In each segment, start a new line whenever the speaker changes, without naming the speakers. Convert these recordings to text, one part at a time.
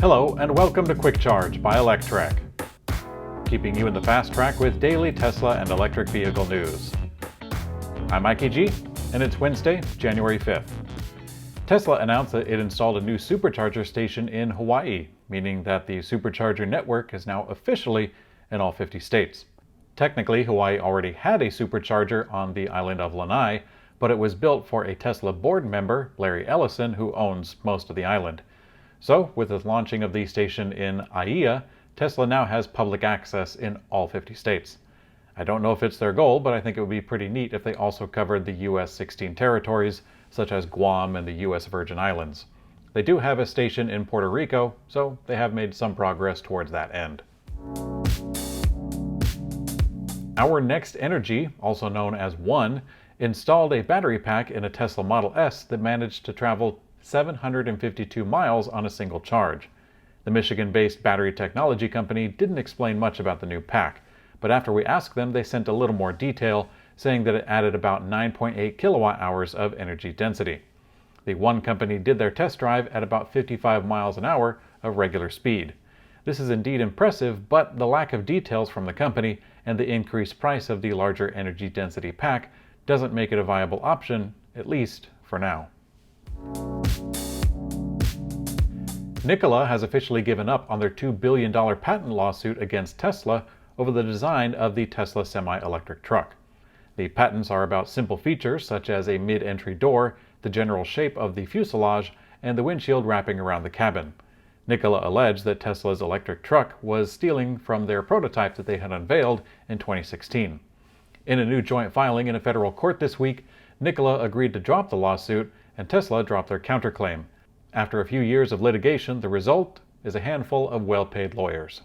Hello and welcome to Quick Charge by Electrek, keeping you in the fast track with daily Tesla and electric vehicle news. I'm Mikey G, and it's Wednesday, January 5th. Tesla announced that it installed a new Supercharger station in Hawaii, meaning that the Supercharger network is now officially in all 50 states. Technically, Hawaii already had a Supercharger on the island of Lanai, but it was built for a Tesla board member, Larry Ellison, who owns most of the island. So, with the launching of the station in Aiea, Tesla now has public access in all 50 states. I don't know if it's their goal, but I think it would be pretty neat if they also covered the US 16 territories, such as Guam and the US Virgin Islands. They do have a station in Puerto Rico, so they have made some progress towards that end. Our Next Energy, also known as One, installed a battery pack in a Tesla Model S that managed to travel 752 miles on a single charge. The Michigan-based battery technology company didn't explain much about the new pack, but after we asked them, they sent a little more detail, saying that it added about 9.8 kilowatt hours of energy density. The One company did their test drive at about 55 miles an hour of regular speed. This is indeed impressive, but the lack of details from the company and the increased price of the larger energy density pack doesn't make it a viable option, at least for now. Nikola has officially given up on their $2 billion patent lawsuit against Tesla over the design of the Tesla semi-electric truck. The patents are about simple features such as a mid-entry door, the general shape of the fuselage, and the windshield wrapping around the cabin. Nikola alleged that Tesla's electric truck was stealing from their prototype that they had unveiled in 2016. In a new joint filing in a federal court this week, Nikola agreed to drop the lawsuit, and Tesla dropped their counterclaim. After a few years of litigation, the result is a handful of well-paid lawyers.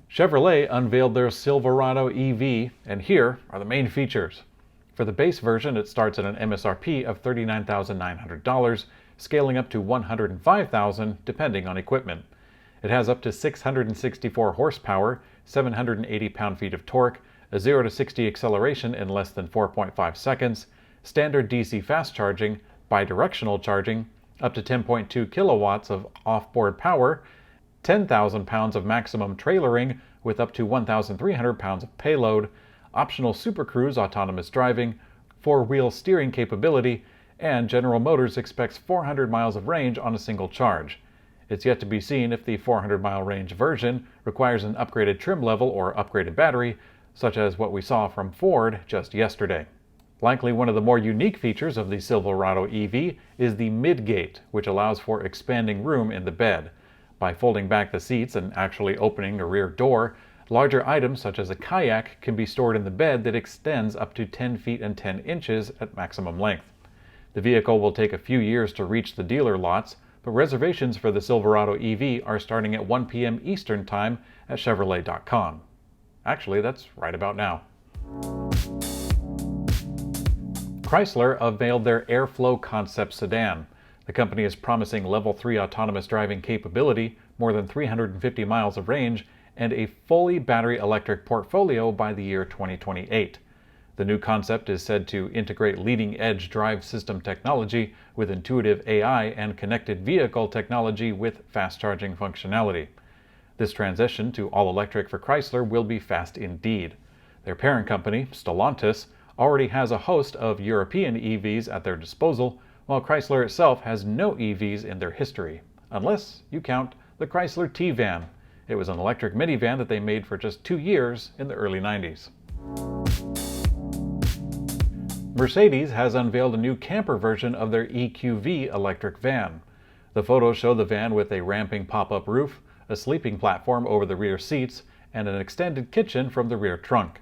Chevrolet unveiled their Silverado EV, and here are the main features. For the base version, it starts at an MSRP of $39,900, scaling up to $105,000 depending on equipment. It has up to 664 horsepower, 780 pound-feet of torque, a 0 to 60 acceleration in less than 4.5 seconds, standard DC fast charging, bidirectional charging, up to 10.2 kilowatts of off-board power, 10,000 pounds of maximum trailering with up to 1,300 pounds of payload, optional Super Cruise autonomous driving, four-wheel steering capability, and General Motors expects 400 miles of range on a single charge. It's yet to be seen if the 400-mile range version requires an upgraded trim level or upgraded battery, such as what we saw from Ford just yesterday. Likely one of the more unique features of the Silverado EV is the Midgate, which allows for expanding room in the bed. By folding back the seats and actually opening a rear door, larger items such as a kayak can be stored in the bed that extends up to 10 feet and 10 inches at maximum length. The vehicle will take a few years to reach the dealer lots, but reservations for the Silverado EV are starting at 1 p.m. Eastern Time at Chevrolet.com. Actually, that's right about now. Chrysler unveiled their Airflow concept sedan. The company is promising Level 3 autonomous driving capability, more than 350 miles of range, and a fully battery electric portfolio by the year 2028. The new concept is said to integrate leading-edge drive system technology with intuitive AI and connected vehicle technology with fast-charging functionality. This transition to all-electric for Chrysler will be fast indeed. Their parent company, Stellantis, already has a host of European EVs at their disposal, while Chrysler itself has no EVs in their history, unless you count the Chrysler T-Van. It was an electric minivan that they made for just 2 years in the early 90s. Mercedes has unveiled a new camper version of their EQV electric van. The photos show the van with a ramping pop-up roof, a sleeping platform over the rear seats, and an extended kitchen from the rear trunk.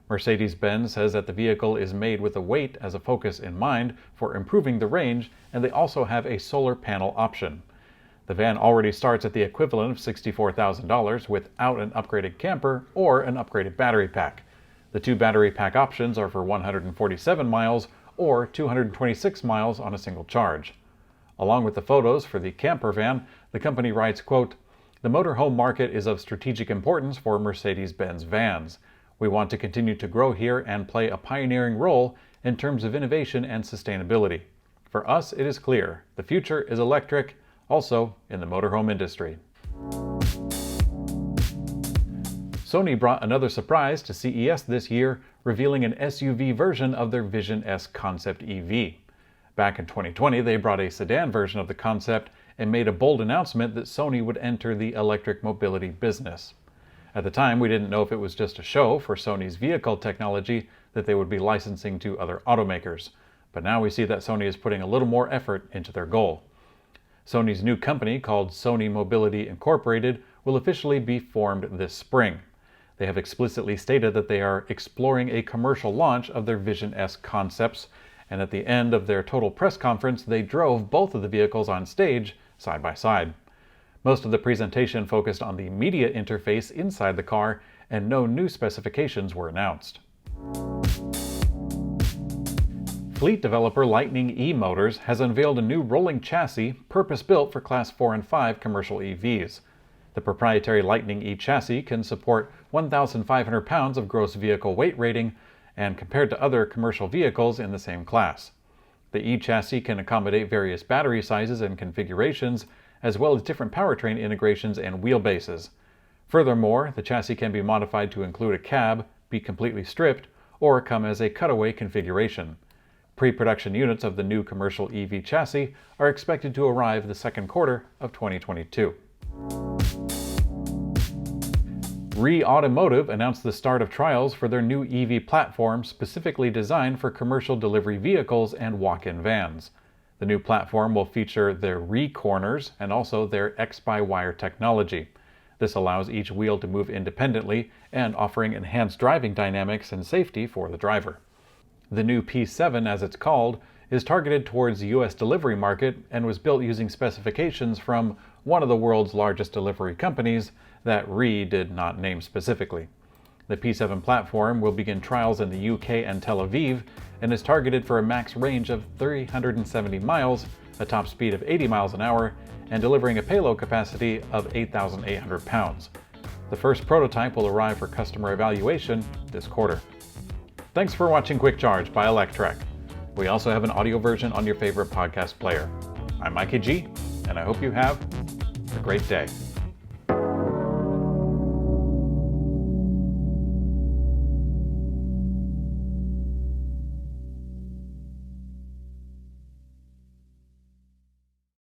Mercedes-Benz says that the vehicle is made with the weight as a focus in mind for improving the range, and they also have a solar panel option. The van already starts at the equivalent of $64,000 without an upgraded camper or an upgraded battery pack. The two battery pack options are for 147 miles or 226 miles on a single charge. Along with the photos for the camper van, the company writes, quote, "The motorhome market is of strategic importance for Mercedes-Benz vans. We want to continue to grow here and play a pioneering role in terms of innovation and sustainability. For us, it is clear. The future is electric, also in the motorhome industry. Sony brought another surprise to CES this year, revealing an SUV version of their Vision S concept EV. Back in 2020, they brought a sedan version of the concept and made a bold announcement that Sony would enter the electric mobility business. At the time, we didn't know if it was just a show for Sony's vehicle technology that they would be licensing to other automakers. But now we see that Sony is putting a little more effort into their goal. Sony's new company, called Sony Mobility Incorporated, will officially be formed this spring. They have explicitly stated that they are exploring a commercial launch of their Vision S concepts, and at the end of their total press conference, they drove both of the vehicles on stage side by side. Most of the presentation focused on the media interface inside the car, and no new specifications were announced. Fleet developer Lightning eMotors has unveiled a new rolling chassis purpose-built for Class 4 and 5 commercial EVs. The proprietary Lightning eChassis can support 1,500 pounds of gross vehicle weight rating, and compared to other commercial vehicles in the same class. The eChassis can accommodate various battery sizes and configurations, as well as different powertrain integrations and wheelbases. Furthermore, the chassis can be modified to include a cab, be completely stripped, or come as a cutaway configuration. Pre-production units of the new commercial EV chassis are expected to arrive the second quarter of 2022. REE Automotive announced the start of trials for their new EV platform specifically designed for commercial delivery vehicles and walk-in vans. The new platform will feature their REE corners and also their X-by-wire technology. This allows each wheel to move independently and offering enhanced driving dynamics and safety for the driver. The new P7, as it's called, is targeted towards the U.S. delivery market and was built using specifications from one of the world's largest delivery companies that REE did not name specifically. The P7 platform will begin trials in the UK and Tel Aviv and is targeted for a max range of 370 miles, a top speed of 80 miles an hour, and delivering a payload capacity of 8,800 pounds. The first prototype will arrive for customer evaluation this quarter. Thanks for watching Quick Charge by Electrek. We also have an audio version on your favorite podcast player. I'm Mikey G, and I hope you have a great day.